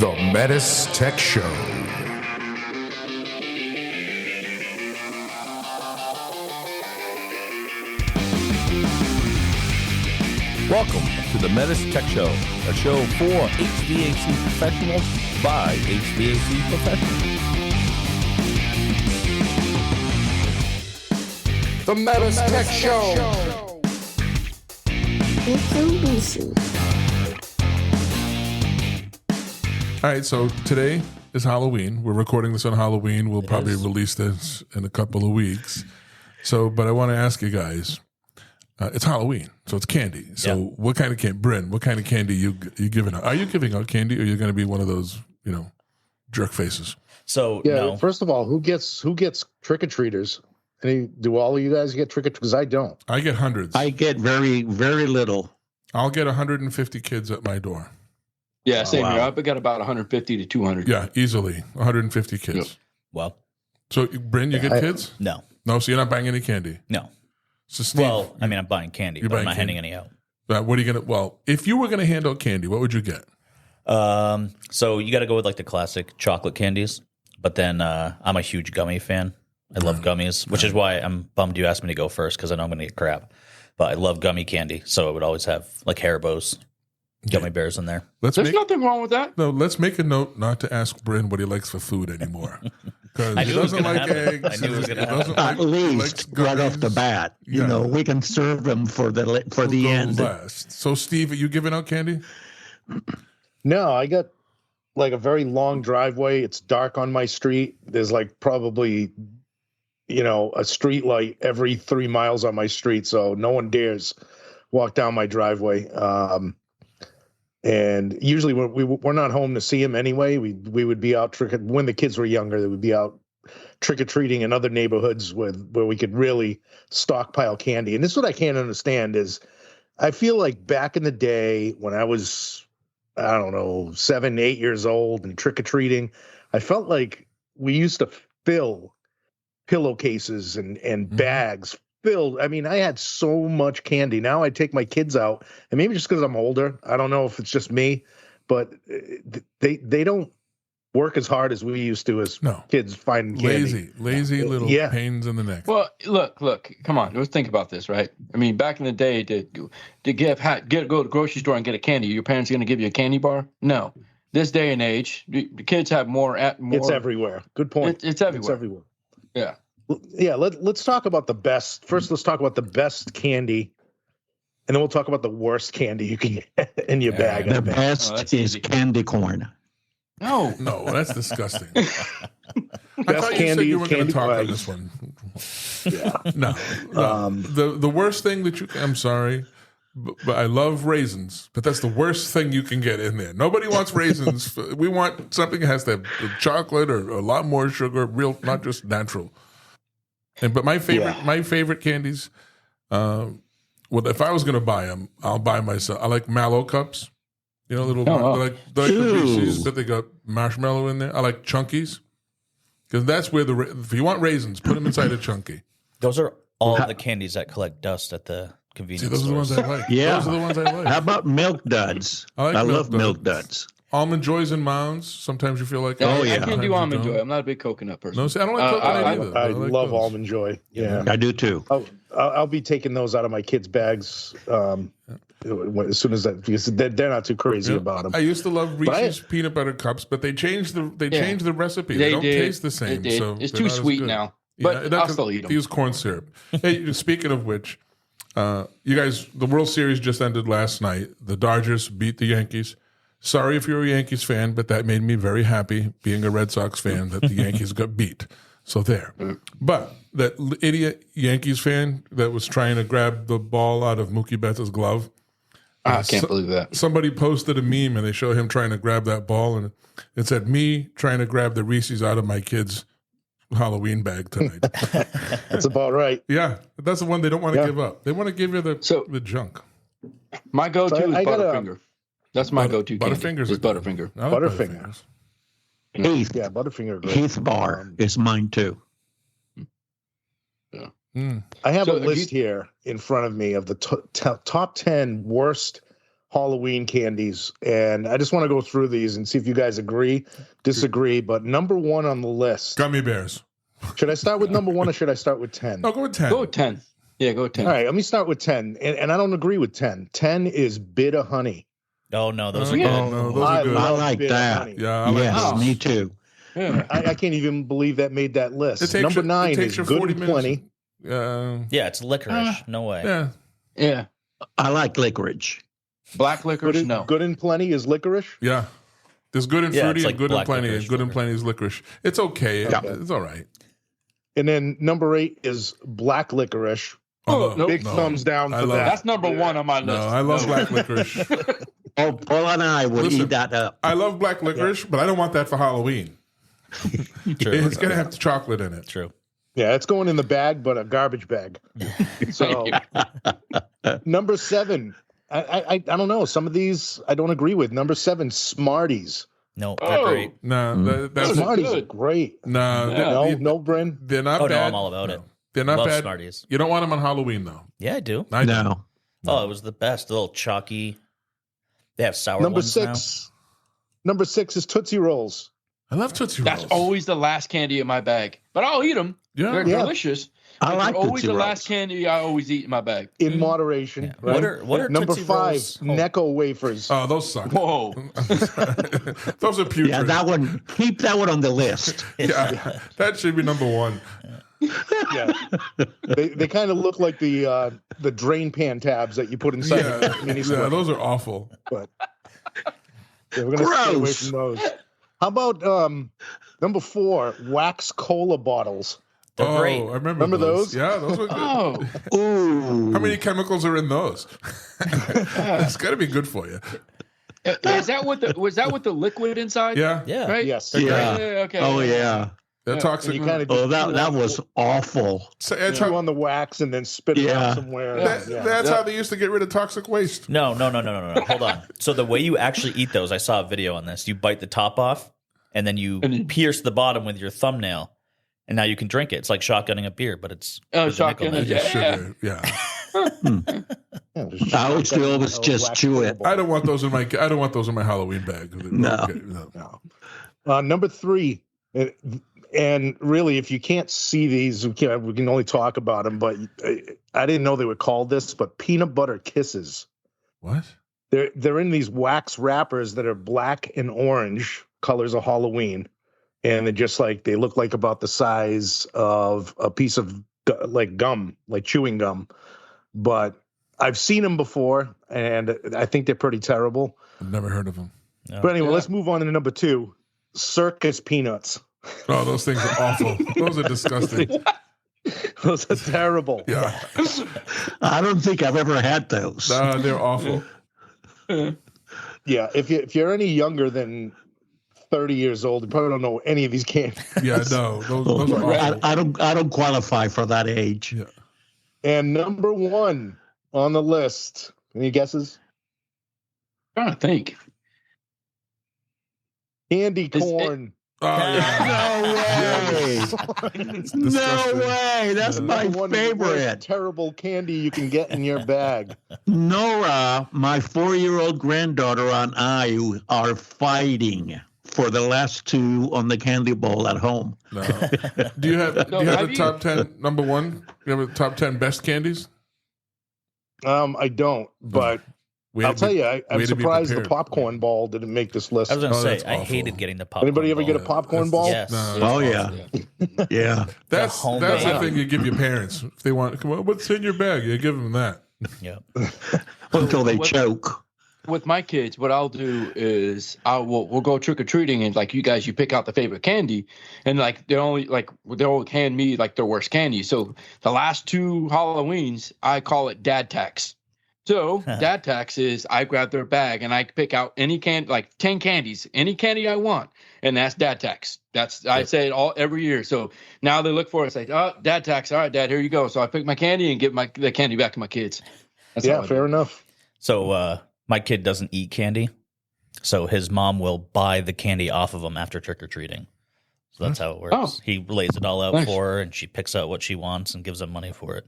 The METUS Tech Show. Welcome to the METUS Tech Show, a show for HVAC professionals by HVAC professionals. The METUS Tech Show. All right, so today is Halloween. We're recording this on Halloween. We'll probably release this in a couple of weeks. But I want to ask you guys, it's Halloween, so it's candy. So what kind of candy, Bryn, what kind of candy you giving out? Are you giving out candy, or are you going to be one of those, jerk faces? So, no. First of all, who gets trick-or-treaters? Do all of you guys get trick-or-treaters? Because I don't. I get hundreds. I get very, very little. I'll get 150 kids at my door. Yeah, same here. I've got about 150 to 200. Yeah, easily 150 kids. Yep. Well, so Bryn, you get kids? No, so you're not buying any candy. No. So Steve, I'm buying candy, but I'm not handing any out. What are you gonna? Well, if you were gonna hand out candy, what would you get? So you got to go with like the classic chocolate candies, but then I'm a huge gummy fan. I love gummies, which is why I'm bummed you asked me to go first, because I know I'm going to get crap. But I love gummy candy, so it would always have like Haribo's, gummy bears in there. There's nothing wrong with that. No, let's make a note not to ask Bryn what he likes for food anymore. Because he doesn't like eggs. I knew it was going to happen. At least right off the bat, we can serve them for the end. Last. So, Steve, are you giving out candy? No, I got like a very long driveway. It's dark on my street. There's like probably, a street light every 3 miles on my street, so no one dares walk down my driveway. And usually we're not home to see him anyway. We would be out when the kids were younger. They would be out trick-or-treating in other neighborhoods where we could really stockpile candy. And this is what I can't understand is I feel like back in the day when I was, 7, 8 years old and trick-or-treating, I felt like we used to fill pillowcases and bags filled. I mean, I had so much candy. Now I take my kids out, and maybe just because I'm older, I don't know if it's just me, but they don't work as hard as we used to as kids finding candy. Lazy little pains in the neck. Well, look, come on. Let's think about this, right? I mean, back in the day, to go to the grocery store and get a candy, your parents going to give you a candy bar? No. This day and age, the kids have more. It's everywhere. Good point. It's everywhere. It's everywhere. Yeah. Yeah, let's talk about the best. First, let's talk about the best candy, and then we'll talk about the worst candy you can get in your bag. The best is candy corn. No, that's disgusting. Best candy you were going to talk bag. on this one. Yeah. No. The worst thing that I'm sorry, but I love raisins, but that's the worst thing you can get in there. Nobody wants raisins. We want something that has to have chocolate or a lot more sugar, real, not just natural. But my favorite candies, if I was going to buy them, I'll buy myself. I like mallow cups, little like the Reese's, but they got marshmallow in there. I like Chunkies, because that's where if you want raisins, put them inside a Chunky. Those are all the candies that collect dust at the convenience those stores. are the ones I like. Yeah. Those are the ones I like. How about Milk Duds? I love Milk Duds. Almond Joys and Mounds. Sometimes you feel like I can't do Almond Joy. I'm not a big coconut person. No, see, I don't like coconut either. I like love those. Almond Joy. Yeah, I do too. I'll be taking those out of my kids' bags as soon as that, because they're not too crazy about them. I used to love Reese's peanut butter cups, but they changed the recipe. They don't taste the same. So it's too sweet now. But I'll still eat them. They use corn syrup. Hey, speaking of which, you guys, the World Series just ended last night. The Dodgers beat the Yankees. Sorry if you're a Yankees fan, but that made me very happy, being a Red Sox fan, that the Yankees got beat. So there. But that idiot Yankees fan that was trying to grab the ball out of Mookie Betts' glove. I can't believe that. Somebody posted a meme, and they show him trying to grab that ball, and it said, "Me trying to grab the Reese's out of my kid's Halloween bag tonight." That's about right. Yeah, that's the one they don't want to give up. They want to give you the junk. My go-to is Butterfinger. That's my go-to candy. Butterfingers is Butterfinger. Butterfingers. Heath. Yeah, Butterfinger. Heath Bar is mine too. Yeah. I have a list here in front of me of the top 10 worst Halloween candies, and I just want to go through these and see if you guys agree, disagree. But number one on the list, Gummy bears. should I start with number one or should I start with 10? No, go with 10. Go with 10. Yeah, go with 10. All right, let me start with 10, and I don't agree with 10. 10 is Bitter Honey. Oh no, those are Yeah. good. No, those are good. I like Bitter that. Honey. Yeah, I like Yes, those. me too. Yeah. I can't even believe that made that list. It takes Number you- it 9 takes is you Good 40 and minutes. Plenty. Yeah, it's licorice. No way. Yeah. Yeah. I like licorice. Black Good licorice, and, no. Good and Plenty is licorice. Yeah. There's good and Yeah, fruity it's and like good and black plenty. licorice Good and flavor. plenty is licorice. It's okay. Yeah. It's all right. And then number 8 is Black Licorice. Oh, nope. Big thumbs down I for love- that. That's number 1 on my list. No, I love black licorice. Oh, Paul and I would Listen. eat that up. I love black licorice, but I don't want that for Halloween. True. It's gonna have chocolate in it. True. Yeah, it's going in the bag, but a garbage bag. So number 7, I don't know. Some of these I don't agree with. Number 7, Smarties. No, they're Oh. great. No, that's Those are Smarties are good. great. no, Yeah. No, Bryn. they're not Oh bad. no, I'm all about it. They're not Love bad. Smarties. You don't want them on Halloween though. Yeah, I do. I do. No. Oh, it was the best. The little chalky. They have sour Number ones now. 6. Number 6 is Tootsie Rolls. I love Tootsie That's Rolls. always the last candy in my bag. But I'll eat them. Yeah. They're Yeah. delicious. I But like they're always Tootsie the Rolls. last candy I always eat in my bag. In moderation. Yeah. Right? What are Number Tootsie 5, Rolls? Necco wafers. Oh, those suck. Whoa. Those are putrid. Yeah, that one. Keep that one on the list. Yeah, that should be number 1. Yeah. They kind of look like the drain pan tabs that you put inside Yeah, a mini yeah, split. those are awful. But yeah, we're gonna stay away Gross. from those. How about number 4, wax cola bottles? They're oh, great. I remember Remember those? Yeah, those were good. Oh. Ooh. How many chemicals are in those? It's got to be good for you. Is that what the was that with the liquid inside? Yeah, Yeah. Right? Yes. Yeah. Okay. Oh yeah. they're Yeah. toxic. And you kind of Oh, that was awful. So that's chew how, on the wax and then spit it Yeah. out somewhere. that's how they used to get rid of toxic waste. No. Hold on. So the way you actually eat those, I saw a video on this. You bite the top off, and then you And you- pierce the bottom with your thumbnail, and now you can drink it. It's like shotgunning a beer, but it's Oh, with the nickel shotgun. in it. Yeah, Yeah. sugar. Yeah, I used to always just chew it. I don't want those in my. I don't want those in my Halloween bag. No. Okay, no. Number 3, and really, if you can't see these, we can only talk about them. But I didn't know they were called this. But peanut butter kisses. What? They're in these wax wrappers that are black and orange colors of Halloween, and they're just like they look like about the size of a piece of like gum, like chewing gum. But I've seen them before, and I think they're pretty terrible. I've never heard of them. No. But anyway, Yeah. let's move on to number 2, circus peanuts. Oh, those things are awful. Those are disgusting. Those are terrible. Yeah, I don't think I've ever had those. they're awful. Yeah, if you're any younger than 30 years old, you probably don't know any of these candies. Yeah, no, those are awful. I don't qualify for that age. Yeah. And number 1 on the list, any guesses? I'm trying to think. Candy Is it- corn. Oh, yeah. No way! It's No disgusting. way! That's my Number 1 is the worst favorite. terrible candy you can get in your bag. Nora, my 4-year-old granddaughter, and I are fighting for the last 2 on the candy bowl at home. No. Do you have have the you? top 10 number 1? You have the top 10 best candies? I don't, but Way I'll to tell be- you, way I'm to be surprised the prepared. popcorn ball didn't make this list. I was going to Oh, say, that's I awful. hated getting the popcorn. Anybody ever get a ball. popcorn That's- ball? Yes. No, Oh that's yeah, yeah. That's homemade. the thing you give your parents if they want. Come on, what's in your bag? You give them that. Yeah. Until they What- choke. With my kids, what I'll do is we'll go trick or treating, and like you guys, you pick out the favorite candy, and like they'll hand me like their worst candy. So the last 2 Halloweens, I call it dad tax. So dad tax is I grab their bag and I pick out any like 10 candies, any candy I want, and that's dad tax. I say it all every year. So now they look for it, say, oh, dad tax. All right, dad, here you go. So I pick my candy and give the candy back to my kids. That's how Yeah, I do fair it. enough. So my kid doesn't eat candy, so his mom will buy the candy off of him after trick or treating. So that's how it works. Oh. He lays it all out Nice. for her, and she picks out what she wants and gives him money for it.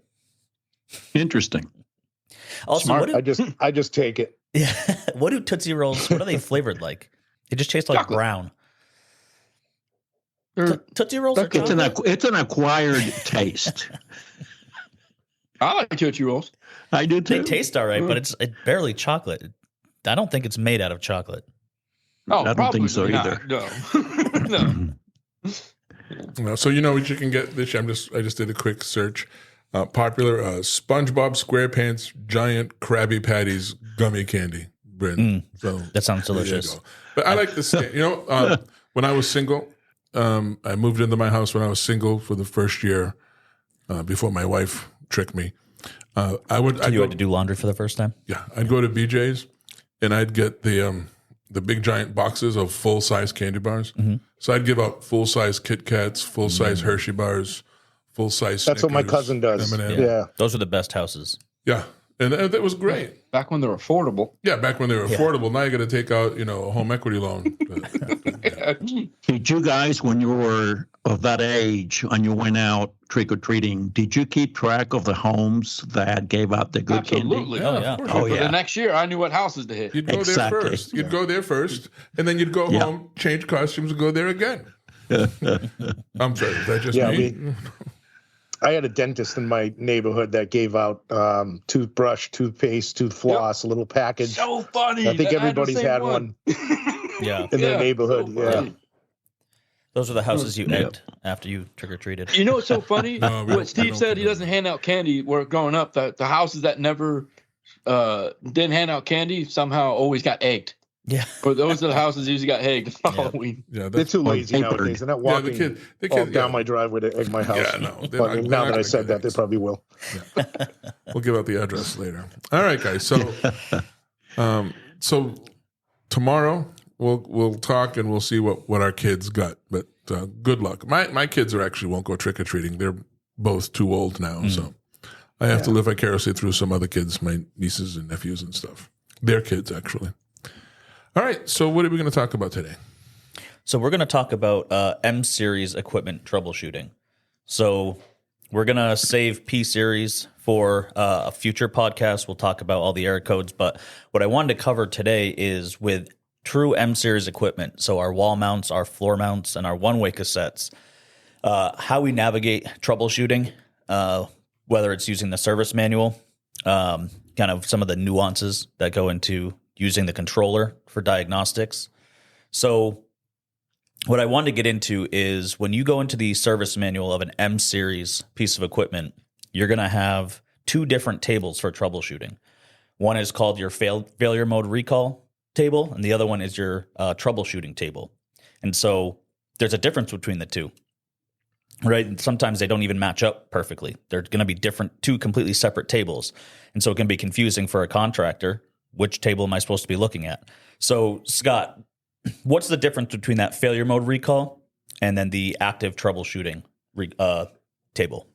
Interesting. Also, Smart. I just take it. yeah, what do Tootsie Rolls? What are they flavored like? They just taste like Chocolate. brown. They're- Tootsie Rolls are chocolate? It's an acquired taste. I like Tootsie Rolls. I do too. They taste all right, but it's barely chocolate. I don't think it's made out of chocolate. Oh, I don't probably think so not. either. No. No. So you know what you can get this year. I just did a quick search. Popular SpongeBob SquarePants giant Krabby Patties gummy candy, Bryn. So That sounds there you delicious. go. But I like this. You know, when I was single, I moved into my house when I was single for the first year before my wife tricked me. You had to do laundry for the first time? Yeah, I'd go to BJ's and I'd get the big giant boxes of full size candy bars. Mm-hmm. So I'd give out full size Kit Kats, full size Hershey bars, full size. That's what my cousin does. M&M. Yeah. Those are the best houses. Yeah, and that was great. Back when they were affordable. Yeah, back when they were affordable. Now you got to take out a home equity loan. Did you guys, when you were of that age and you went out trick-or-treating, did you keep track of the homes that gave out the good candy? Absolutely. Oh, yeah. Oh, For yeah. the next year, I knew what houses to hit. You'd go Exactly. there first. You'd go there first, and then you'd go Yeah. home, change costumes, and go there again. I'm sorry, is that just Yeah, me? I had a dentist in my neighborhood that gave out toothbrush, toothpaste, tooth floss, a little package. So funny. I think that everybody's the same had one Yeah. in their Yeah, neighborhood. so Yeah. funny. Those are the houses you egged after you trick-or-treated. You know what's so funny? No, we don't- What Steve don't said, do he that. doesn't hand out candy. Where growing up, the houses that never didn't hand out candy somehow always got egged. Yeah. Or those are the houses that usually got egged on Halloween. Yeah, They're too lazy papered. nowadays. They're not Yeah, walking the all kid, down yeah. my driveway to egg my house. Yeah, no, they're But not- they're now not that I gonna said get that, they eggs. probably will. We'll give out the address later. All right, guys. So tomorrow we'll talk and we'll see what our kids got. But good luck. My kids won't go trick or treating. They're both too old now, so I have to live vicariously through some other kids, my nieces and nephews and stuff. Their kids, actually. All right. So what are we going to talk about today? So we're going to talk about M-Series equipment troubleshooting. So we're going to save P-Series for a future podcast. We'll talk about all the error codes. But what I wanted to cover today is with true M-Series equipment, so our wall mounts, our floor mounts, and our one-way cassettes, how we navigate troubleshooting, whether it's using the service manual, kind of some of the nuances that go into using the controller for diagnostics. So what I wanted to get into is when you go into the service manual of an M-Series piece of equipment, you're going to have two different tables for troubleshooting. One is called your failure mode recall table, and the other one is your troubleshooting table. And so there's a difference between the two, right? And sometimes they don't even match up perfectly. They're going to be two completely separate tables. And so it can be confusing for a contractor. Which table am I supposed to be looking at? So, Scott, what's the difference between that failure mode recall and then the active troubleshooting table?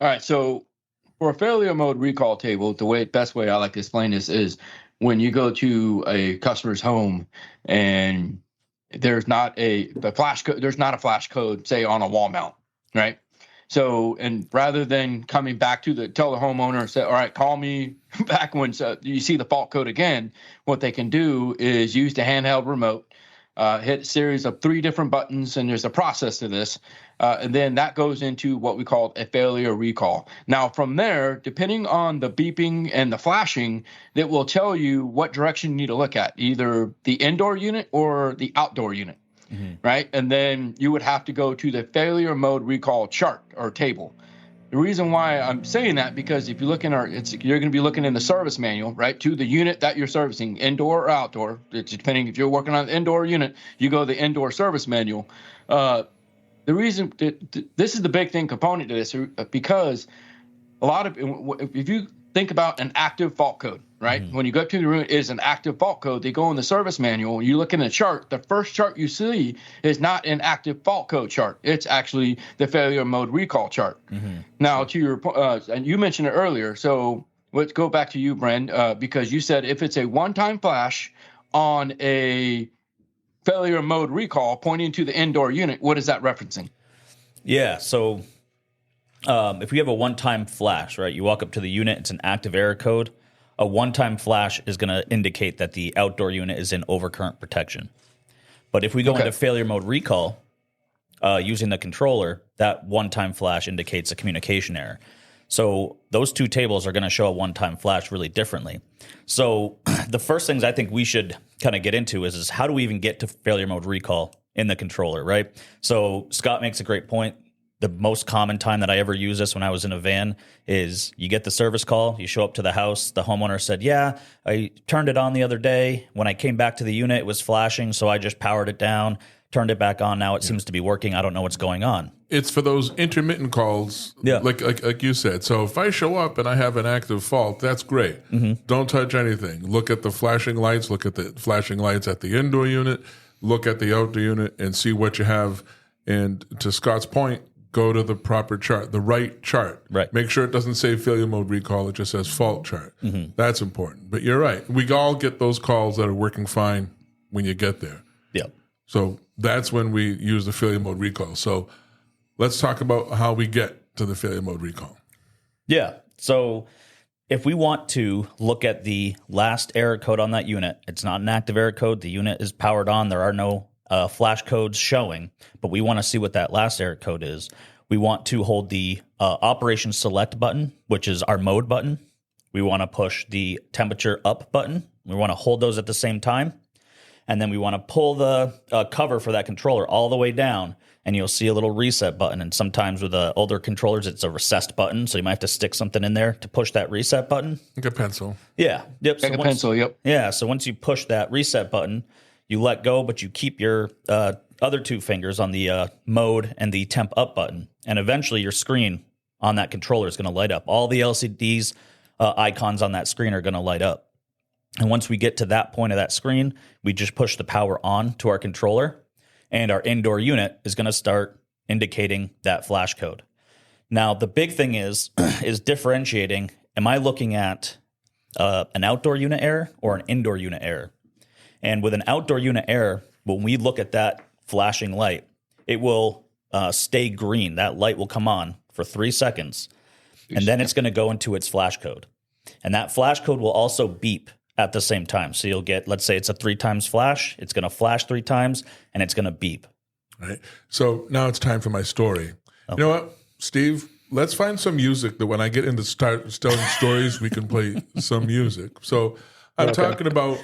All right. So for a failure mode recall table, the best way I like to explain this is when you go to a customer's home and there's not a flash code, say on a wall mount, right? So, and rather than coming back to tell the homeowner, say, all right, call me back when you see the fault code again, what they can do is use the handheld remote, hit a series of 3 different buttons, and there's a process to this. And then that goes into what we call a failure recall. Now, from there, depending on the beeping and the flashing, that will tell you what direction you need to look at, either the indoor unit or the outdoor unit. Right. And then you would have to go to the failure mode recall chart or table. The reason why I'm saying that, because if you look in you're going to be looking in the service manual, right, to the unit that you're servicing, indoor or outdoor. It's depending if you're working on the indoor unit, you go to the indoor service manual. The reason this is the big thing component to this, because a lot of, if you think about an active fault code, right? When you go to the room, it is an active fault code. They go in the service manual. You look in the chart. The first chart you see is not an active fault code chart. It's actually the failure mode recall chart. Now, to your and you mentioned it earlier. So let's go back to you, Bryn, because you said if it's a one-time flash on a failure mode recall pointing to the indoor unit, what is that referencing? Yeah. So if we have a one-time flash, right? You walk up to the unit, it's an active error code. A one-time flash is going to indicate that the outdoor unit is in overcurrent protection. But if we go into failure mode recall using the controller, that one-time flash indicates a communication error. So those two tables are going to show a one-time flash really differently. So the first things I think we should kind of get into is how do we even get to failure mode recall in the controller, right? So Scott makes a great point. The most common time that I ever use this when I was in a van is you get the service call, you show up to the house, the homeowner said, yeah, I turned it on the other day. When I came back to the unit, it was flashing, so I just powered it down, turned it back on. Now it seems to be working. I don't know what's going on. It's for those intermittent calls, like you said. So if I show up and I have an active fault, that's great. Don't touch anything. Look at the flashing lights. Look at the flashing lights at the indoor unit. Look at the outdoor unit and see what you have. And to Scott's point, go to the proper chart, the right chart. Right. Make sure it doesn't say failure mode recall. It just says fault chart. That's important. But you're right. We all get those calls that are working fine when you get there. Yeah. So that's when we use the failure mode recall. So let's talk about how we get to the failure mode recall. Yeah. So if we want to look at the last error code on that unit, it's not an active error code. The unit is powered on. There are no flash codes showing, but we want to see what that last error code is. We want to hold the operation select button, which is our mode button. We want to push the temperature up button. We want to hold those at the same time. And then we want to pull the cover for that controller all the way down, and you'll see a little reset button. And sometimes with older controllers, it's a recessed button, so you might have to stick something in there to push that reset button. Like a pencil. Yeah. Yep. Like a pencil, yep. Yeah, so once you push that reset button, you let go, but you keep your other two fingers on the mode and the temp up button. And eventually your screen on that controller is going to light up. All the LCDs icons on that screen are going to light up. And once we get to that point of that screen, we just push the power on to our controller, and our indoor unit is going to start indicating that flash code. Now, the big thing is differentiating, am I looking at an outdoor unit error or an indoor unit error? And with an outdoor unit error, when we look at that flashing light, it will stay green. That light will come on for 3 seconds, and then it's going to go into its flash code. And that flash code will also beep at the same time. So you'll get, let's say it's a 3 times flash. It's going to flash 3 times, and it's going to beep. All right. So now it's time for my story. You know what, Steve? Let's find some music that when I get into start telling stories, we can play some music. So I'm talking about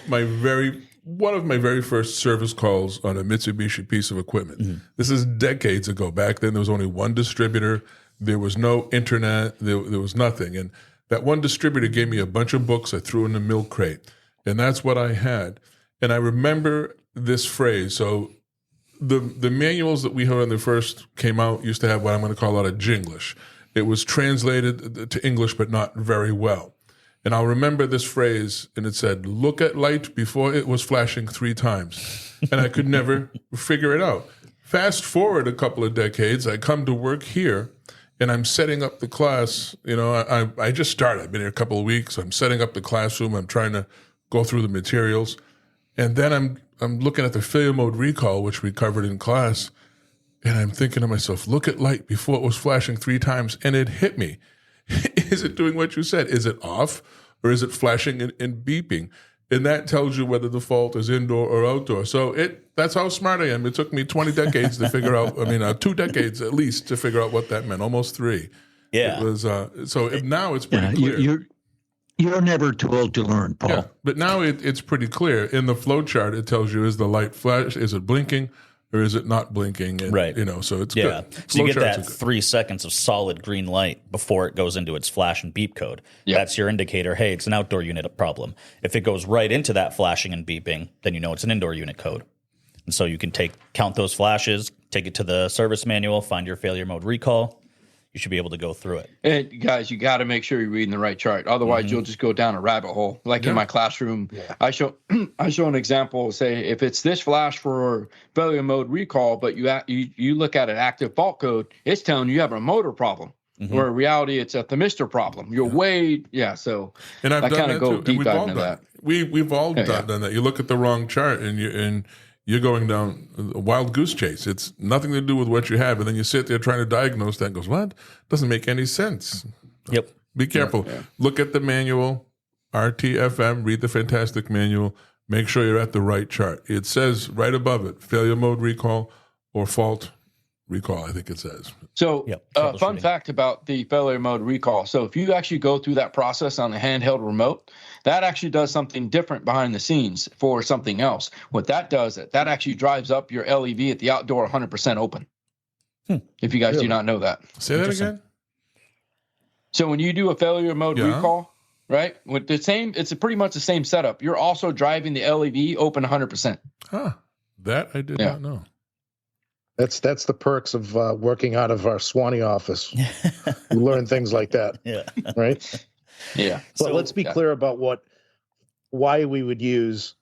one of my very first service calls on a Mitsubishi piece of equipment. This is decades ago. Back then, there was only one distributor. There was no internet. There was nothing. And that one distributor gave me a bunch of books I threw in the milk crate. And that's what I had. And I remember this phrase. So the manuals that we had when they first came out used to have what I'm going to call a Jinglish. It was translated to English, but not very well. And I'll remember this phrase, and it said, look at light before it was flashing 3 times. And I could never figure it out. Fast forward a couple of decades, I come to work here, and I'm setting up the class. You know, I just started. I've been here a couple of weeks. I'm setting up the classroom. I'm trying to go through the materials. And then I'm looking at the failure mode recall, which we covered in class, and I'm thinking to myself, look at light before it was flashing 3 times, and it hit me. Is it doing what you said? Is it off, or is it flashing and beeping? And that tells you whether the fault is indoor or outdoor. So that's how smart I am. It took me 20 decades to figure out, 2 decades at least to figure out what that meant, almost 3. Yeah. It was, now it's pretty clear. You're never too old to learn, Paul. Yeah, but now it's pretty clear. In the flow chart, it tells you, is the light flash, is it blinking, or is it not blinking? And, right. So it's good. So you get that 3 good. seconds of solid green light before it goes into its flash and beep code. Yep. That's your indicator, hey, it's an outdoor unit problem. If it goes right into that flashing and beeping, then you know it's an indoor unit code. And so you can count those flashes, take it to the service manual, find your failure mode recall. You should be able to go through it. And guys, you got to make sure you're reading the right chart. Otherwise, you'll just go down a rabbit hole. Like in my classroom, I show an example. Say if it's this flash for failure mode recall, but you look at an active fault code, it's telling you have a motor problem. Where in reality, it's a thermistor problem. You're so. And I've I done kind that of go too. deep dive into that. We've all done that. You look at the wrong chart and you're going down a wild goose chase. It's nothing to do with what you have. And then you sit there trying to diagnose that and goes, what? Doesn't make any sense. Yep. Be careful. Yeah. Look at the manual, RTFM, read the fantastic manual. Make sure you're at the right chart. It says right above it, failure mode recall or fault recall, I think it says. So, Yep, fun troubleshooting. fact about the failure mode recall. So, if you actually go through that process on the handheld remote, that actually does something different behind the scenes for something else. What that does, that actually drives up your LEV at the outdoor 100% open. If you guys do not know that. Say that again? So, when you do a failure mode Yeah. recall, right, with the same, it's pretty much the same setup. You're also driving the LEV open 100%. Huh. That I did Yeah. not know. That's the perks of working out of our Swanee office. You learn things like that, Yeah. right? Yeah. But let's be clear about why we would use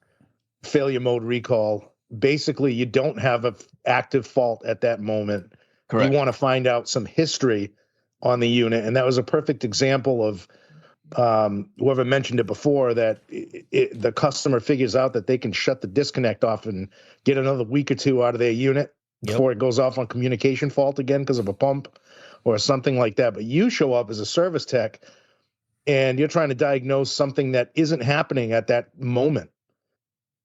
failure mode recall. Basically, you don't have an active fault at that moment. Correct. You want to find out some history on the unit, and that was a perfect example of whoever mentioned it before, that the customer figures out that they can shut the disconnect off and get another week or two out of their unit before it goes off on communication fault again because of a pump or something like that. But you show up as a service tech and you're trying to diagnose something that isn't happening at that moment.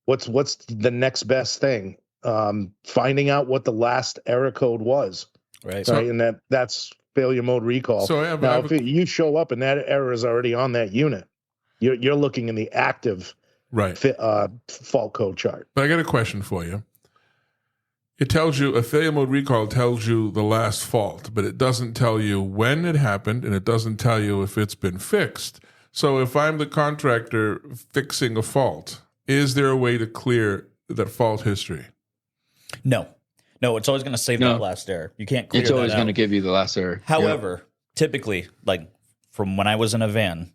What's the next best thing? Finding out what the last error code was, Right. right? And that's failure mode recall. So I have if you show up and that error is already on that unit, you're looking in the active right. fault code chart. But I got a question for you. It tells you, a failure mode recall tells you the last fault, but it doesn't tell you when it happened, and it doesn't tell you if it's been fixed. So if I'm the contractor fixing a fault, is there a way to clear that fault history? No, it's always going to save that last error. You can't clear It's always that going to out. give you the last error. However, typically, like from when I was in a van,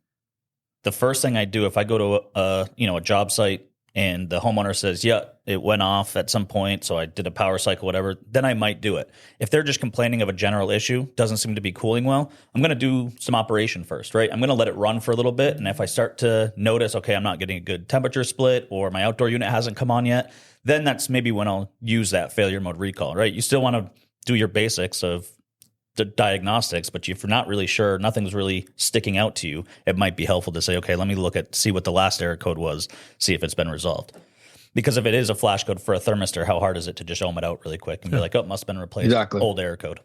the first thing I do if I go to a job site and the homeowner says, yeah, it went off at some point, so I did a power cycle, whatever, then I might do it. If they're just complaining of a general issue, doesn't seem to be cooling well, I'm going to do some operation first, right? I'm going to let it run for a little bit, and if I start to notice, okay, I'm not getting a good temperature split or my outdoor unit hasn't come on yet, then that's maybe when I'll use that failure mode recall, right? You still want to do your basics of the diagnostics, but if you're not really sure, nothing's really sticking out to you, it might be helpful to say, okay, let me see what the last error code was, see if it's been resolved. Because if it is a flash code for a thermistor, how hard is it to just ohm it out really quick and be like, oh, it must have been replaced. Exactly. Old error code.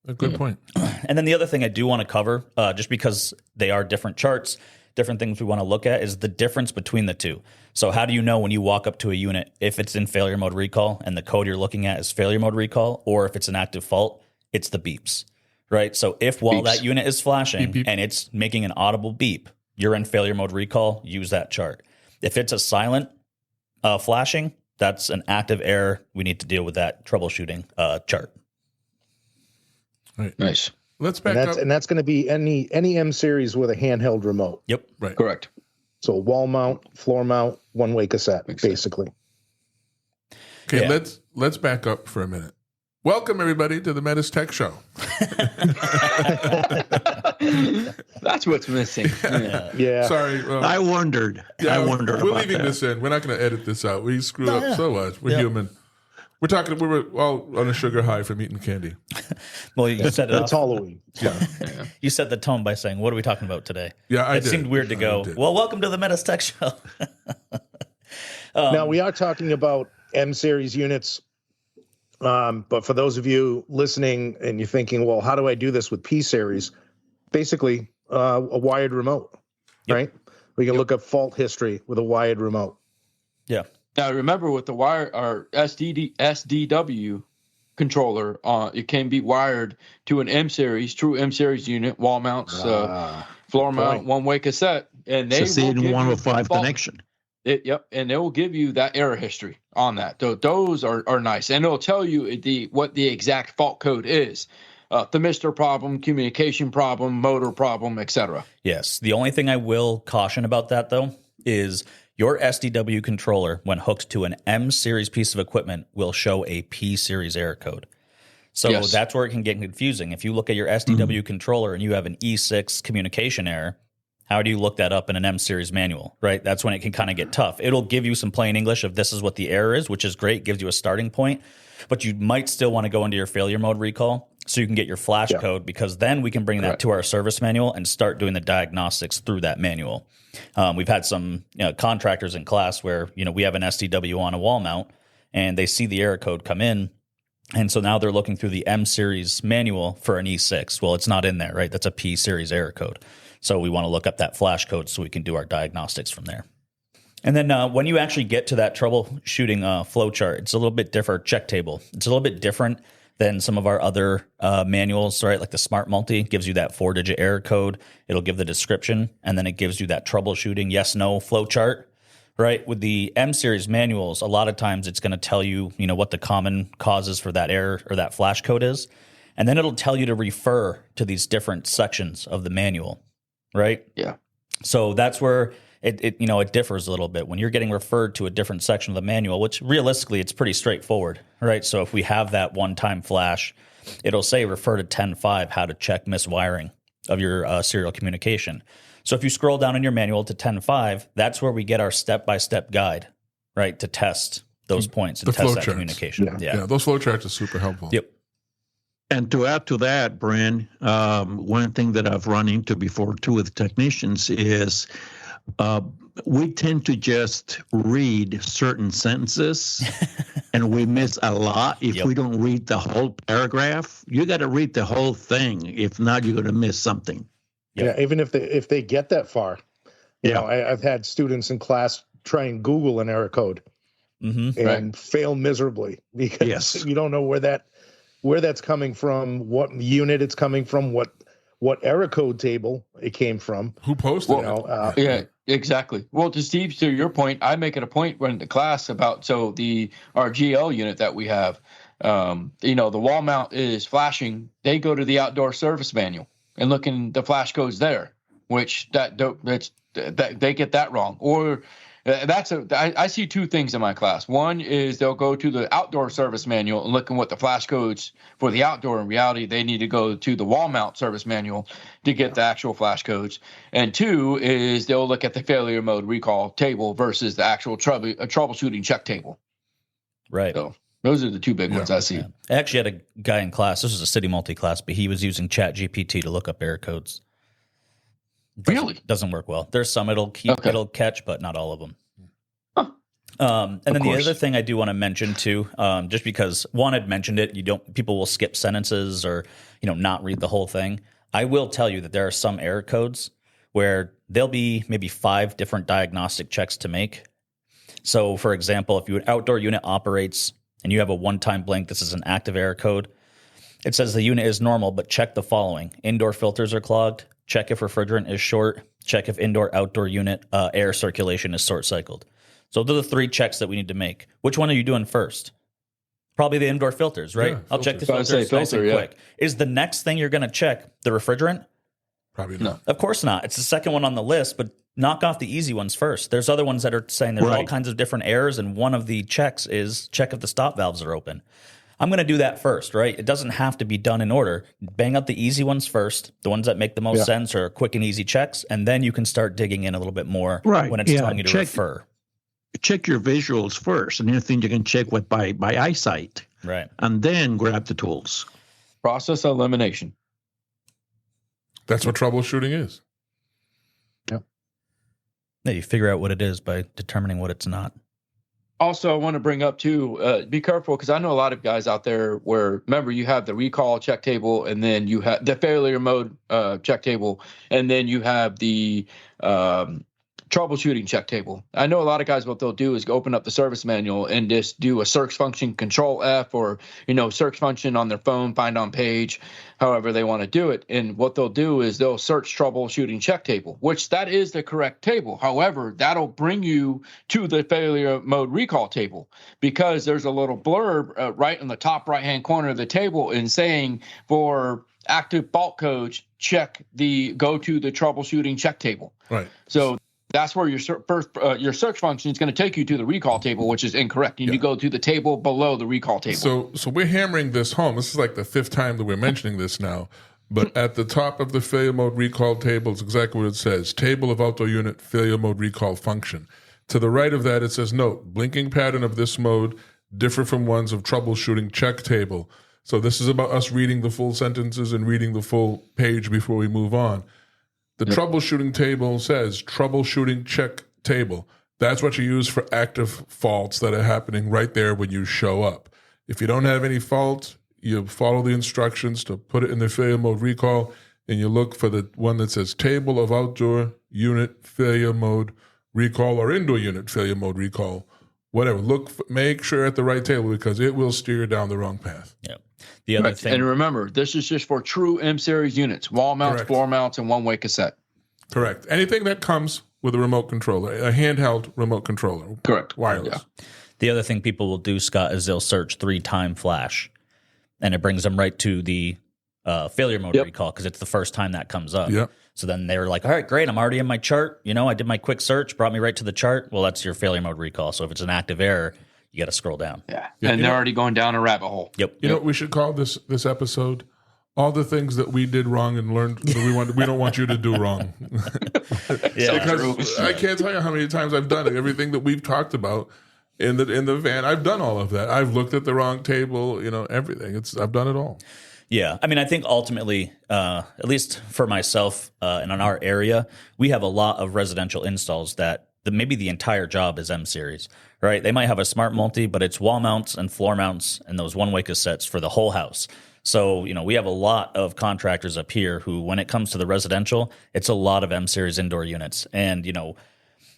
A good point. And then the other thing I do want to cover, just because they are different charts, different things we want to look at, is the difference between the two. So how do you know when you walk up to a unit if it's in failure mode recall and the code you're looking at is failure mode recall, or if it's an active fault? It's the beeps, right? So if while that unit is flashing Beep, beep. and it's making an audible beep, you're in failure mode recall, use that chart. If it's a silent flashing, that's an active error. We need to deal with that troubleshooting chart. Right. Nice. Let's back And up. that's going to be any M series with a handheld remote. Yep. Right. Correct. So wall mount, floor mount, one-way cassette, Makes sense. basically. Okay, Yeah. let's back up for a minute. Welcome everybody to the METUS Tech Show. That's what's missing. Yeah. Yeah. Sorry, I wondered. yeah, I wondered We're about leaving that. this in. We're not going to edit this out. We screw up yeah. so much. We're Yeah. human. We were all on a sugar high from eating candy. Well, you set it That's off. Halloween. You set the tone by saying, "What are we talking about today?" Yeah, I it did. seemed weird to I go. did. Well, welcome to the METUS Tech Show. Now, we are talking about M series units. But for those of you listening and you're thinking, well, how do I do this with P series? Basically, a wired remote, right? We can look up fault history with a wired remote. Yeah. Now remember, with the wire or SDW controller, it can be wired to an M series, true M series unit, wall mounts, floor mount, one-way cassette, and they It's a will give you CN105 fault- connection. and they will give you that error history on that. Those are nice, and it'll tell you what the exact fault code is: thermistor problem, communication problem, motor problem, etc. Yes. The only thing I will caution about that, though, is your SDW controller, when hooked to an M series piece of equipment, will show a P series error code. So Yes. that's where it can get confusing. If you look at your SDW controller and you have an E6 communication error, How do you look that up in an M series manual, right? That's when it can kind of get tough. It'll give you some plain English of this is what the error is, which is great, gives you a starting point, but you might still want to go into your failure mode recall so you can get your flash code, because then we can bring that to our service manual and start doing the diagnostics through that manual. We've had some contractors in class where, we have an SDW on a wall mount and they see the error code come in. And so now they're looking through the M series manual for an E6. Well, it's not in there, right? That's a P series error code. So we want to look up that flash code so we can do our diagnostics from there. And then when you actually get to that troubleshooting flowchart, it's a little bit different. Check table. It's a little bit different than some of our other manuals, right? Like the Smart Multi gives you that 4-digit error code. It'll give the description, and then it gives you that troubleshooting yes/no flowchart, right? With the M series manuals, a lot of times it's going to tell you, what the common causes for that error or that flash code is, and then it'll tell you to refer to these different sections of the manual. Right? Yeah. So that's where it differs a little bit when you're getting referred to a different section of the manual, which realistically it's pretty straightforward, right? So if we have that one-time flash, it'll say refer to 10.5 how to check miswiring of your serial communication. So if you scroll down in your manual to 10.5, that's where we get our step-by-step guide, right, to test those points and test that communication. Yeah, those flowcharts are super helpful. Yep. And to add to that, Bryn, one thing that I've run into before too with technicians is we tend to just read certain sentences and we miss a lot if we don't read the whole paragraph. You got to read the whole thing. If not, you're going to miss something. Yeah, even if they get that far. You know, I've had students in class try and Google an error code and fail miserably because you don't know where that's coming from, what unit it's coming from, what error code table it came from. Who posted it? Yeah, exactly. Well, to your point, I make it a point when the class about our GL unit that we have, the wall mount is flashing. They go to the outdoor service manual and look in the flash codes there, which that they get that wrong. Or I see two things in my class. One is they'll go to the outdoor service manual and look at what the flash codes for the outdoor. In reality, they need to go to the wall mount service manual to get the actual flash codes. And two is they'll look at the failure mode recall table versus the actual troubleshooting check table. Right. So those are the two big ones I see. Yeah. I actually had a guy in class. This was a city multi-class, but he was using ChatGPT to look up error codes. Doesn't work well. There's some it'll catch, but not all of them. And then the other thing I do want to mention too, just because Juan had mentioned it, people will skip sentences or not read the whole thing. I will tell you that there are some error codes where there'll be maybe 5 different diagnostic checks to make. So, for example, if an outdoor unit operates and you have a one-time blank, this is an active error code. It says the unit is normal, but check the following: indoor filters are clogged. Check if refrigerant is short. Check if indoor-outdoor unit air circulation is short-cycled. So those are the 3 checks that we need to make. Which one are you doing first? Probably the indoor filters, right? Yeah, I'll check the filters nice and quick. Is the next thing you're going to check the refrigerant? Probably not. Of course not. It's the second one on the list, but knock off the easy ones first. There's other ones that are saying there's all kinds of different errors, and one of the checks is check if the stop valves are open. I'm going to do that first, right? It doesn't have to be done in order. Bang out the easy ones first, the ones that make the most sense or quick and easy checks, and then you can start digging in a little bit more when it's telling you to refer. Check your visuals first, and anything you can check with by eyesight. Right. And then grab the tools. Process elimination. That's what troubleshooting is. Yep. Yeah, you figure out what it is by determining what it's not. Also, I want to bring up too, be careful, because I know a lot of guys out there where, remember, you have the recall check table, and then you have the failure mode check table, and then you have the troubleshooting check table. I know a lot of guys, what they'll do is go open up the service manual and just do a search function, Control F, or search function on their phone, find on page, however they want to do it. And what they'll do is they'll search troubleshooting check table, which that is the correct table. However, that'll bring you to the failure mode recall table, because there's a little blurb right in the top right hand corner of the table in saying for active fault codes, go to the troubleshooting check table. Right. So that's where your search function is going to take you to the recall table, which is incorrect. You need to go to the table below the recall table. So we're hammering this home. This is like the 5th time that we're mentioning this now. But at the top of the failure mode recall table is exactly what it says. Table of outdoor unit failure mode recall function. To the right of that, it says, note, blinking pattern of this mode differ from ones of troubleshooting check table. So this is about us reading the full sentences and reading the full page before we move on. The troubleshooting table says troubleshooting check table. That's what you use for active faults that are happening right there when you show up. If you don't have any faults, you follow the instructions to put it in the failure mode recall, and you look for the one that says table of outdoor unit failure mode recall or indoor unit failure mode recall, whatever. Make sure at the right table because it will steer you down the wrong path. Yeah. The other thing, and remember, this is just for true M-series units, wall mounts, Correct. floor mounts, and one-way cassette. Correct. Anything that comes with a remote controller, a handheld remote controller. Correct. Wireless. Yeah. The other thing people will do, Scott, is they'll search 3-time flash, and it brings them right to the failure mode recall because it's the first time that comes up. Yep. So then they're like, all right, great, I'm already in my chart. I did my quick search, brought me right to the chart. Well, that's your failure mode recall. So if it's an active error, you got to scroll down. Yeah. And they're already going down a rabbit hole. Yep. You know what we should call this episode? All the things that we did wrong and learned that we don't want you to do wrong. Yeah. Because I can't tell you how many times I've done it. Everything that we've talked about in the van, I've done all of that. I've looked at the wrong table, everything. I've done it all. Yeah. I mean, I think ultimately, at least for myself and in our area, we have a lot of residential installs that maybe the entire job is M-series, right? They might have a smart multi, but it's wall mounts and floor mounts and those one-way cassettes for the whole house. So, we have a lot of contractors up here who, when it comes to the residential, it's a lot of M-series indoor units. And,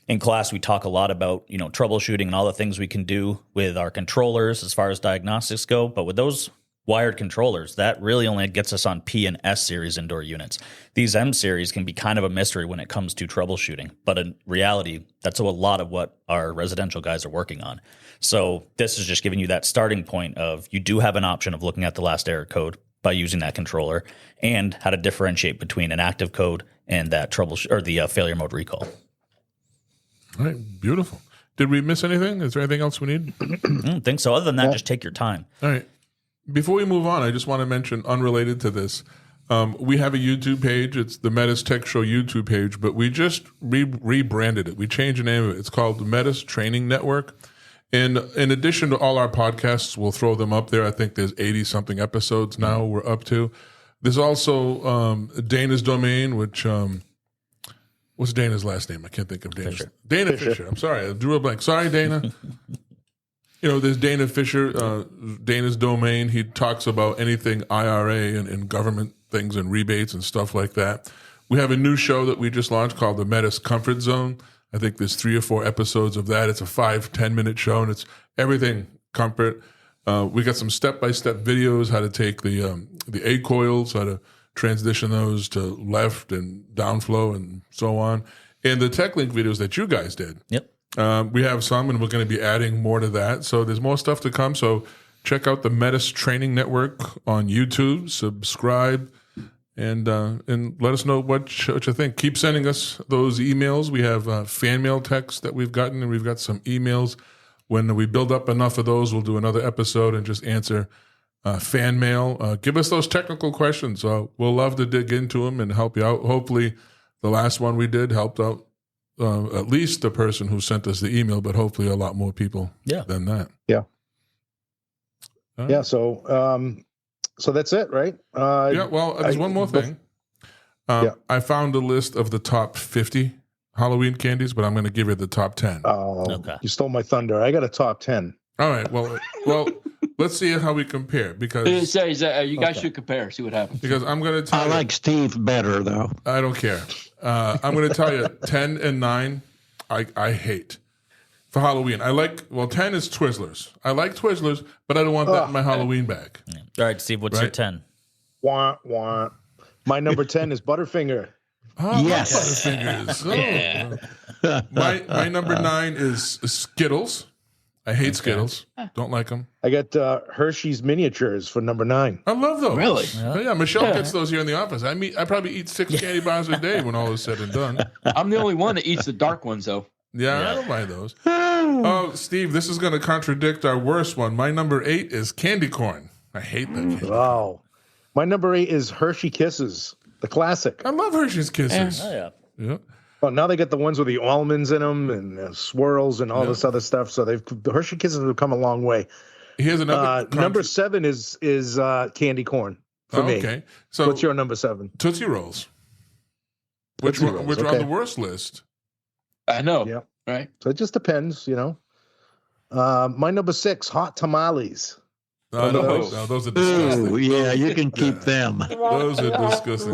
in class, we talk a lot about, troubleshooting and all the things we can do with our controllers as far as diagnostics go. But with those wired controllers, that really only gets us on P and S series indoor units. These M series can be kind of a mystery when it comes to troubleshooting, but in reality, that's a lot of what our residential guys are working on. So this is just giving you that starting point of you do have an option of looking at the last error code by using that controller and how to differentiate between an active code and that the failure mode recall. All right, beautiful. Did we miss anything? Is there anything else we need? I don't think so. Other than that, just take your time. All right. Before we move on, I just want to mention, unrelated to this, we have a YouTube page. It's the METUS Tech Show YouTube page, but we just rebranded it. We changed the name of it. It's called the METUS Training Network. And in addition to all our podcasts, we'll throw them up there. I think there's 80-something episodes now we're up to. There's also Dana's Domain, which... what's Dana's last name? I can't think of Dana's. Dana Fisher. I'm sorry. I drew a blank. Sorry, Dana. There's Dana Fisher, Dana's Domain. He talks about anything IRA and government things and rebates and stuff like that. We have a new show that we just launched called the METUS Comfort Zone. I think there's 3 or 4 episodes of that. It's a 5-10 minute show, and it's everything comfort. We got some step-by-step videos, how to take the A coils, how to transition those to left and downflow and so on. And the TechLink videos that you guys did. Yep. We have some, and we're going to be adding more to that. So there's more stuff to come. So check out the METUS Training Network on YouTube. Subscribe, and let us know what you think. Keep sending us those emails. We have fan mail texts that we've gotten, and we've got some emails. When we build up enough of those, we'll do another episode and just answer fan mail. Give us those technical questions. We'll love to dig into them and help you out. Hopefully, the last one we did helped out at least the person who sent us the email, but hopefully a lot more people than that. Yeah. Right. Yeah. So that's it, right? Well, there's one more thing. I found a list of the top 50 Halloween candies, but I'm going to give you the top 10. Oh, Okay. You stole my thunder. I got a top 10. All right. Well, let's see how we compare because You guys should compare, see what happens. Because I'm going to tell I you. like Steve better, though. I don't care. I'm going to tell you 10 and 9 I hate for Halloween. 10 is Twizzlers. I like Twizzlers, but I don't want that in my Halloween bag. All right, Steve, what's your 10? Wah, wah. My number 10 is Butterfinger. Oh, Yes. Butterfingers. Oh. My number 9 is Skittles. I hate Skittles. Don't like them. I got Hershey's miniatures for number 9. I love those. Really? Yeah, Michelle gets those here in the office. I probably eat 6 candy bars a day when all is said and done. I'm the only one that eats the dark ones, though. Yeah, I don't mind those. Oh, Steve, this is going to contradict our worst one. My number 8 is candy corn. I hate that candy. Wow. My number 8 is Hershey Kisses, the classic. I love Hershey's Kisses. Oh, yeah. Yeah. Well, now they got the ones with the almonds in them and swirls and all this other stuff. So the Hershey Kisses have come a long way. Here's another number 7 is candy corn for me. Okay. So what's your number 7? Tootsie Rolls. Which are on the worst list. I know. Yeah. Right. So it just depends, My number 6, hot tamales. No, those are disgusting. Ooh, yeah, you can keep them. Those are disgusting.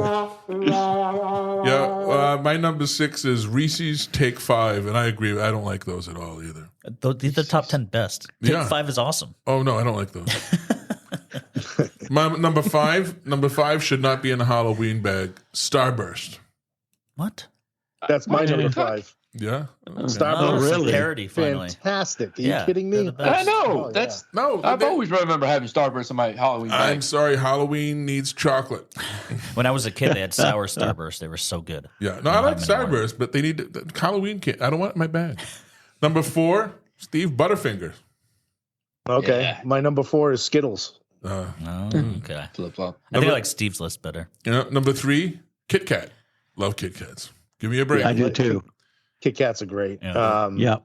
Yeah, my number 6 is Reese's Take 5, and I agree. I don't like those at all either. These are the top 10 best. Take 5 is awesome. Oh no, I don't like those. My number 5 should not be in a Halloween bag. Starburst. What? That's my number 5. Yeah. Starburst. Really? Parody, finally. Fantastic. Are you kidding me? I know. Oh, That's No, I've always remember having Starburst in my Halloween bag. I'm sorry, Halloween needs chocolate. When I was a kid, they had sour Starburst. They were so good. Yeah, no, I like Starburst, but they need the Halloween kit. I don't want it in my bag. Number 4, Steve Butterfinger. Okay. Yeah. My number 4 is Skittles. Oh, okay. Flip flop. I think I like Steve's list better. Number 3, Kit Kat. Love Kit Kats. Give me a break. I do too. Kit Kats are great. Yeah. Yeah.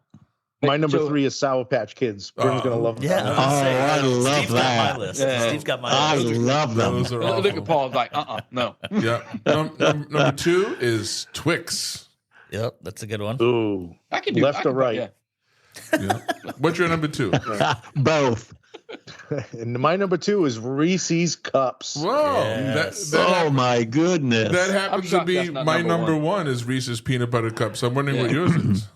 My number 3 is Sour Patch Kids. Bryn's going to love them. Yeah. I love Steve's that. got my list. Yeah. Steve's got my I list. love them. Those are awful. Look at Paul's like, no. Yeah. Number 2 is Twix. Yep, that's a good one. Ooh. I can do Left I can, or right? Yeah. Yeah. What's your number 2? Both. And my number 2 is Reese's Cups. Whoa. Yes. Oh my goodness. That happens to shocked be that's not my number number 1 is Reese's Peanut Butter Cups. I'm wondering what yours is.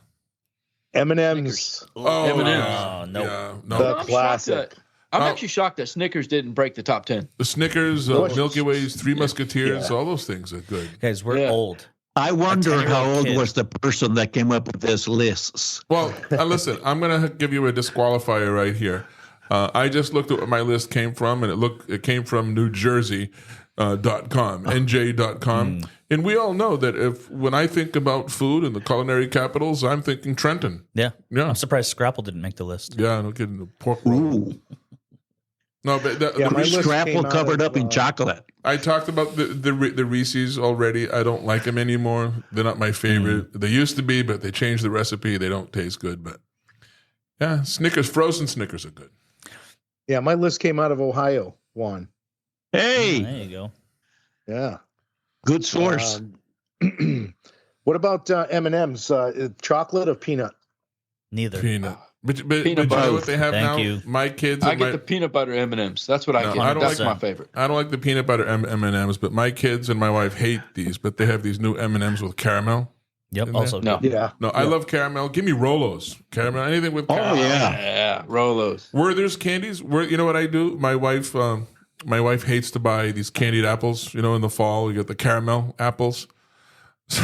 M&M's. Oh, M&Ms. yeah. No. Yeah. No. The I'm classic. I'm actually shocked that Snickers didn't break the top 10. The Snickers, Milky Ways, Three Musketeers, all those things are good. Guys, we're Yeah. old. I wonder 10-year-old how old kid. was the person that came up with this lists. Well, listen, I'm going to give you a disqualifier right here. I just looked at what my list came from, and it came from New Jersey. .com, NJ.com. And we all know that when I think about food and the culinary capitals, I'm thinking Trenton. Yeah. Yeah. I'm surprised Scrapple didn't make the list. Yeah, no kidding. The pork roll. Ooh, No, but Yeah, my list came scrapple out covered of, up in chocolate. I talked about the Reese's already. I don't like them anymore. They're not my favorite. They used to be, but they changed the recipe. They don't taste good. But yeah, Snickers, frozen Snickers are good. Yeah, my list came out of Ohio, Juan. Hey, There you go. Yeah. good source. What about M&M's? Chocolate or peanut? Neither. Peanut. But Peanut you know butter. what they have Thank now? you. My kids. I and get the peanut butter M&Ms. That's what I No, get. I don't That's like my that. favorite. I don't like the peanut butter M&Ms, but my kids and my wife hate these. But they have these new M&Ms with caramel. Yep. In Also, No. Yeah. No, I love caramel. Give me Rolos. Caramel. Anything with Oh caramel. yeah. Yeah, Rolos. Werther's candies. You know what I do? My wife hates to buy these candied apples. You know, in the fall, you get the caramel apples. So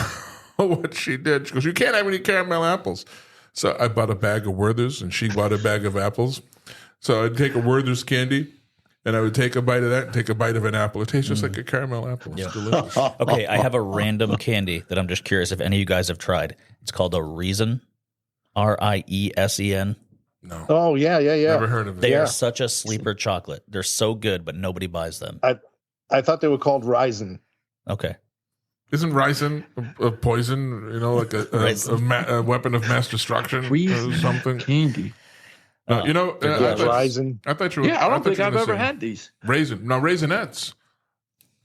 what she did, she goes, "You can't have any caramel apples." So I bought a bag of Werther's, and she bought a bag of apples. So I'd take a Werther's candy, and I would take a bite of that and take a bite of an apple. It tastes just like a caramel apple. It's delicious. okay, I have a random candy that I'm just curious if any of you guys have tried. It's called a Reason, Riesen. No, Oh, yeah. never heard of it. They Yeah. are such a sleeper chocolate. They're so good, but nobody buys them. I thought they were called Ryzen. Okay. Isn't ricin a poison? You know, like a weapon of mass destruction or something. Candy. No, you know, Yeah, Ryzen. I thought you were. Yeah, I don't think you were I've gonna ever say had these. raisin. No, raisinettes,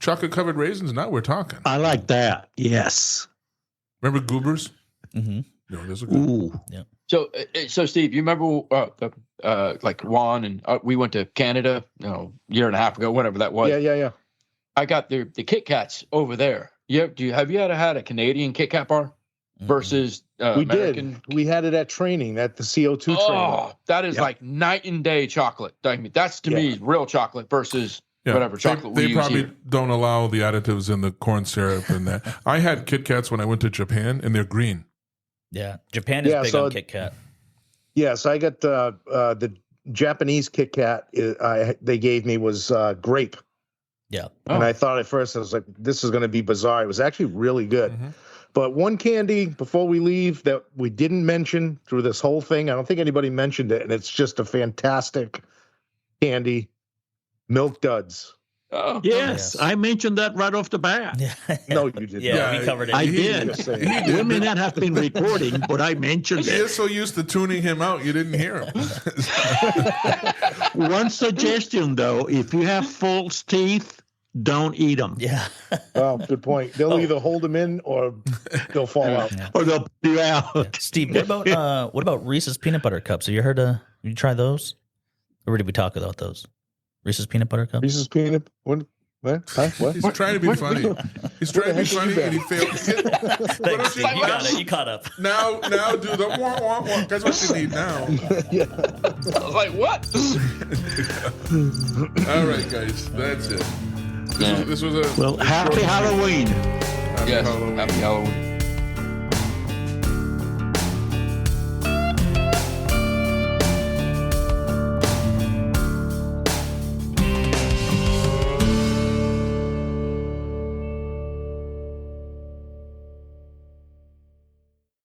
chocolate covered raisins. Now we're talking. I like that. Yes. Remember Goobers? Mm-hmm. No, those are good. Ooh. So Steve, you remember like Juan and we went to Canada, year and a half ago, whatever that was. Yeah. I got the Kit Kats over there. Have you ever had a Canadian Kit Kat bar versus We American? did. We had it at training, at the CO2 training. Oh, that is like night and day chocolate. I mean, that's to me real chocolate versus whatever chocolate They we use probably here. don't allow the additives in the corn syrup and that. I had Kit Kats when I went to Japan, and they're green. Yeah. Japan is big on Kit Kat. Yeah, so I got the Japanese Kit Kat they gave me was grape. Yeah. And I thought at first, I was like, this is going to be bizarre. It was actually really good. Mm-hmm. But one candy before we leave that we didn't mention through this whole thing, I don't think anybody mentioned it, and it's just a fantastic candy, Milk Duds. Oh, Yes, I mentioned that right off the bat. No, you didn't. Yeah, we covered it. I He did. Just saying. We may not have been recording, but I mentioned You're it. so used to tuning him out, you didn't hear him. One suggestion, though, if you have false teeth, don't eat them. Yeah. Oh, good point. They'll either hold them in or they'll fall out. Or they'll put you out. Steve, what about Reese's peanut butter cups? Have you tried those? Or did we talk about those? Reese's peanut butter cups? Reese's peanut. What? Huh? What? He's trying to be funny. He's trying to be funny and he failed. Thanks, Steve. You got it. You caught up. Now do the wah, wah, wah. That's what you need now. I was like, what? All right, guys. That's it. This was a Well, happy Halloween. Happy Yes, Halloween. happy Halloween.